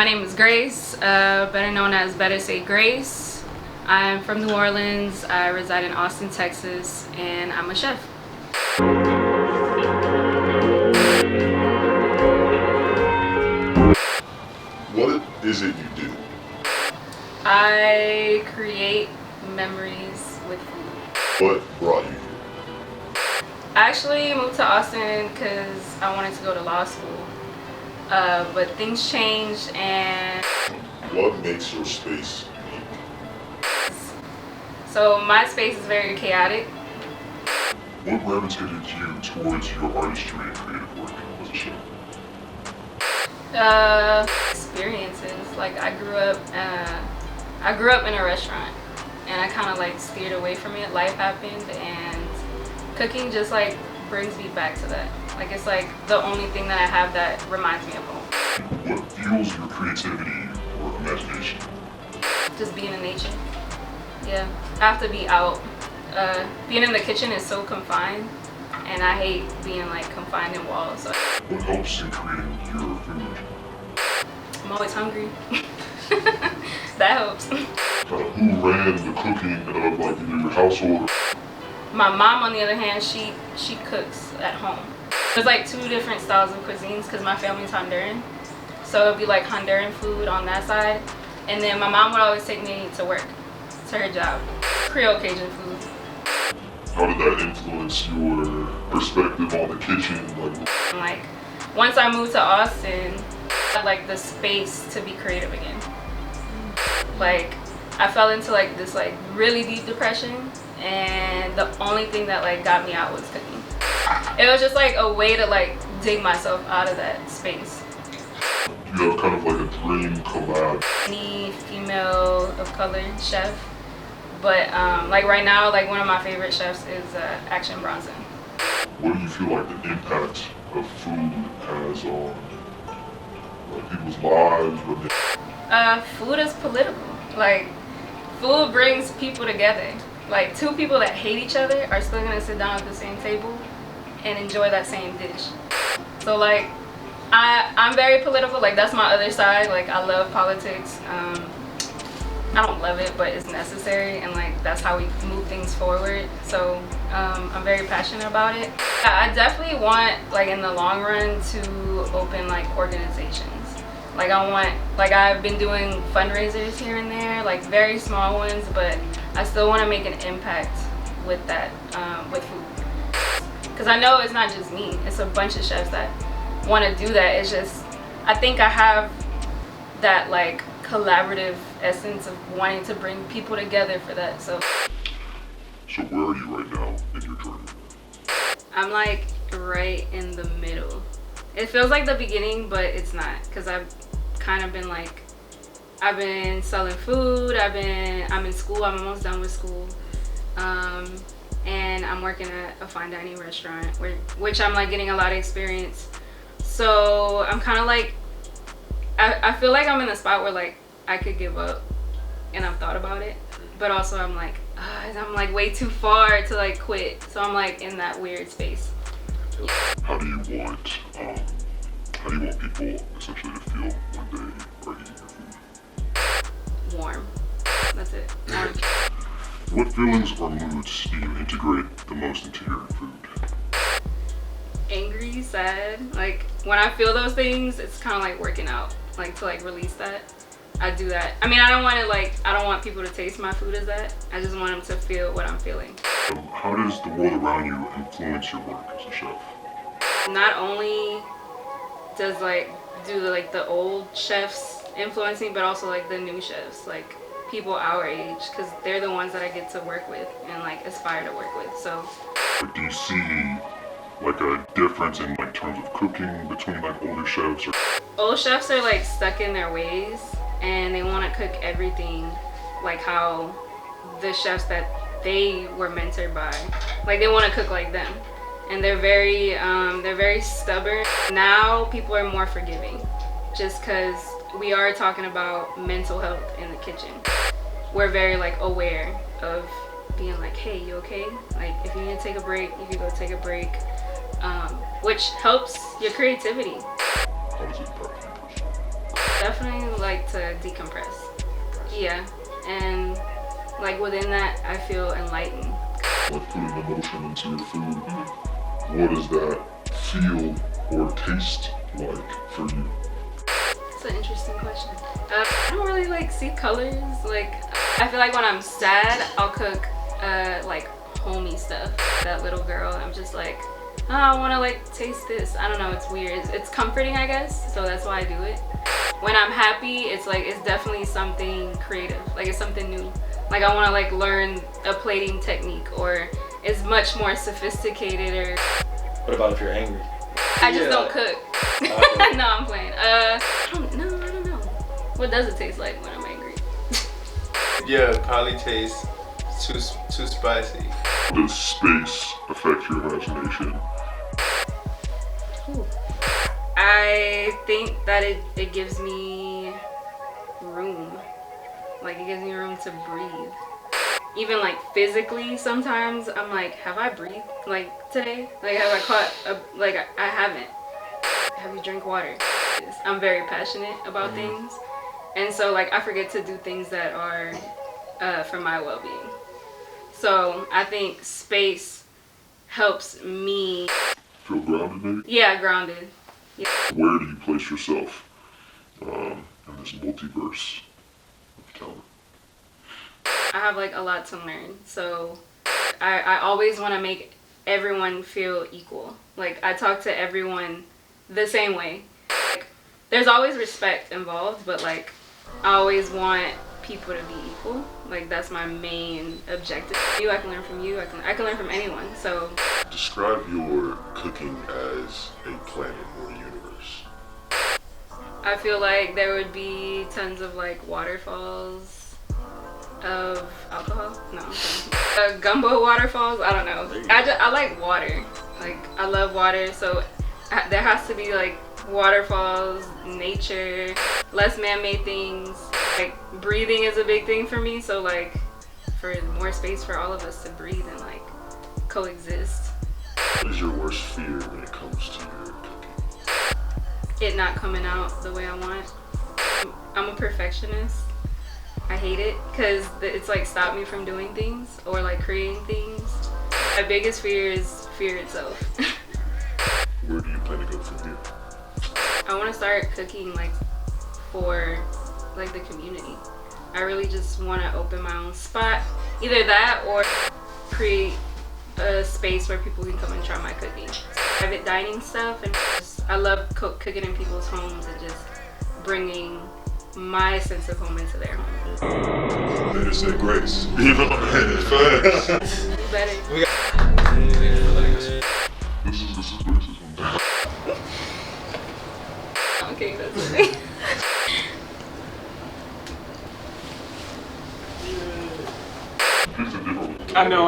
My name is Grace, better known as Bettersaygrace. I'm from New Orleans. I reside in Austin, Texas, and I'm a chef. What is it you do? I create memories with food. What brought you here? I actually moved to Austin because I wanted to go to law school, but things changed and... What makes your space unique? So my space is very chaotic. What gravitated you towards your artistry and creative work as a chef? Experiences. Like I grew up in a restaurant, and I kind of like steered away from it. Life happened, and cooking just like brings me back to that. Like it's like the only thing that I have that reminds me of home. What fuels your creativity or imagination? Just being in nature. Yeah, I have to be out. Being in the kitchen is so confined, and I hate being like confined in walls. So. What helps in creating your food? I'm always hungry. That helps. Who ran the cooking of like either your household? My mom, on the other hand, she cooks at home. There's like two different styles of cuisines because my family's Honduran. So it'd be like Honduran food on that side, and then my mom would always take me to work, to her job. Creole Cajun food. How did that influence your perspective on the kitchen? Like once I moved to Austin, I had like the space to be creative again. Like I fell into like this like really deep depression, and the only thing that like got me out was cooking. It was just like a way to like dig myself out of that space. Do you have kind of like a dream collab? Any female of color chef, but like right now, like one of my favorite chefs is Action Bronson. What do you feel like the impact of food has on like people's lives? Food is political. Like food brings people together. Like two people that hate each other are still gonna sit down at the same table and enjoy that same dish. So like I'm very political. Like that's my other side. Like I love politics. I don't love it, but it's necessary, and like that's how we move things forward. So I'm very passionate about it. I definitely want, like in the long run, to open like organizations. Like I want, like I've been doing fundraisers here and there, like very small ones, but I still want to make an impact with that, with food. Because I know it's not just me, it's a bunch of chefs that want to do that. It's just, I think I have that like collaborative essence of wanting to bring people together for that. So where are you right now in your journey? I'm like right in the middle. It feels like the beginning, but it's not, because I've kind of been like, I've been selling food, I'm in school, I'm almost done with school, and I'm working at a fine dining restaurant, which I'm like getting a lot of experience. So I'm kind of like, I feel like I'm in a spot where like I could give up, and I've thought about it, but also I'm like way too far to like quit. So I'm like in that weird space. How do you want people essentially to feel when they are eating your food? Warm. That's it. Warm. What feelings or moods do you integrate the most into your food? Angry, sad. Like when I feel those things, it's kind of like working out. Like to like release that, I do that. I mean, I don't want people to taste my food as that. I just want them to feel what I'm feeling. How does the world around you influence your work as a chef? Not only does the old chefs influence me, but also like the new chefs, like people our age, because they're the ones that I get to work with and like aspire to work with. So do you see like a difference in like terms of cooking between like older chefs? Old chefs are like stuck in their ways, and they want to cook everything like how the chefs that they were mentored by, like they want to cook like them, and they're very stubborn. Now people are more forgiving, just because we are talking about mental health in the kitchen. We're very like aware of being like, hey, you okay? Like if you need to take a break, you can go take a break, which helps your creativity. How does it impact you personally? Definitely to decompress. Yeah, and like within that, I feel enlightened. Like putting emotion into your food, what does that feel or taste like for you? That's an interesting question. I don't really like see colors. Like, I feel like when I'm sad, I'll cook like homey stuff. That little girl, I'm just like, oh, I want to like taste this. I don't know, it's weird. It's comforting, I guess, so that's why I do it. When I'm happy, it's like, it's definitely something creative. Like, it's something new. Like, I want to like learn a plating technique, or it's much more sophisticated. Or what about if you're angry? I just don't cook. Okay. No, I'm playing. I don't know. What does it taste like when I'm angry? Yeah, it probably tastes too spicy. Does space affect your imagination? Ooh. I think that it gives me room. Like, it gives me room to breathe. Even like physically, sometimes I'm like, have I breathed like today? Like, have I caught like I haven't. Have you drank water? I'm very passionate about things, and so like I forget to do things that are for my well-being. So I think space helps me Feel grounded, maybe? Yeah, grounded. Yeah. Where do you place yourself in this multiverse of talent? I have like a lot to learn, so I always want to make everyone feel equal. Like, I talk to everyone the same way. Like, there's always respect involved, but like I always want people to be equal. Like, that's my main objective. I can learn from you. I can learn from anyone. So Describe your cooking as a planet or a universe. I feel like there would be tons of like waterfalls of alcohol. No, gumbo waterfalls. I don't know. I like water. Like, I love water, so there has to be like waterfalls, nature, less man-made things. Like, breathing is a big thing for me, so like for more space for all of us to breathe and like coexist. What is your worst fear when it comes to your cooking? It not coming out the way I want. I'm a perfectionist. I hate it because it's like stopped me from doing things or like creating things. My biggest fear is fear itself. Where do you plan to go from here? I want to start cooking like for like the community. I really just want to open my own spot. Either that or create a space where people can come and try my cooking. Private dining stuff, and I love cooking in people's homes and just bringing my sense of home into their home. Bettersaygrace. You know, facts. You better. This is racism. Okay, that's it. It's a different one. I know.